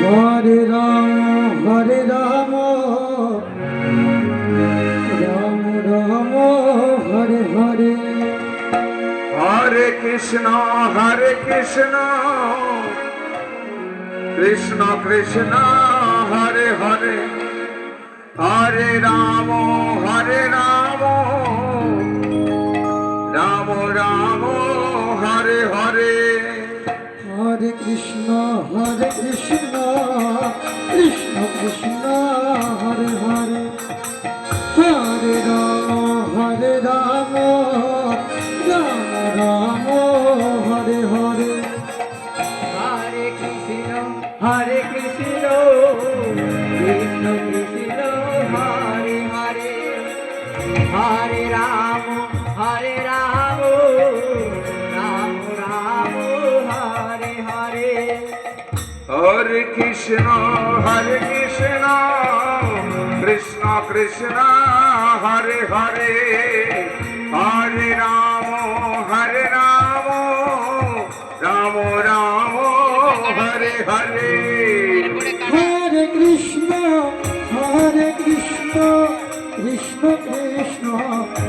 Hare Ram Hare Ram Ram Ram Hare Hare Hare Krishna Krishna Krishna Hare Hare Hare Ram Ram Ram Hare Hare Hare Krishna Krishna Krishna Hare Hare Hare Ram Ram Ram Hare Hare Hare Krishna Krishna Krishna Hare Hare Hare Ram Ram Ram Hare Hare Hare Krishna Krishna Krishna Hare Hare Hare Ram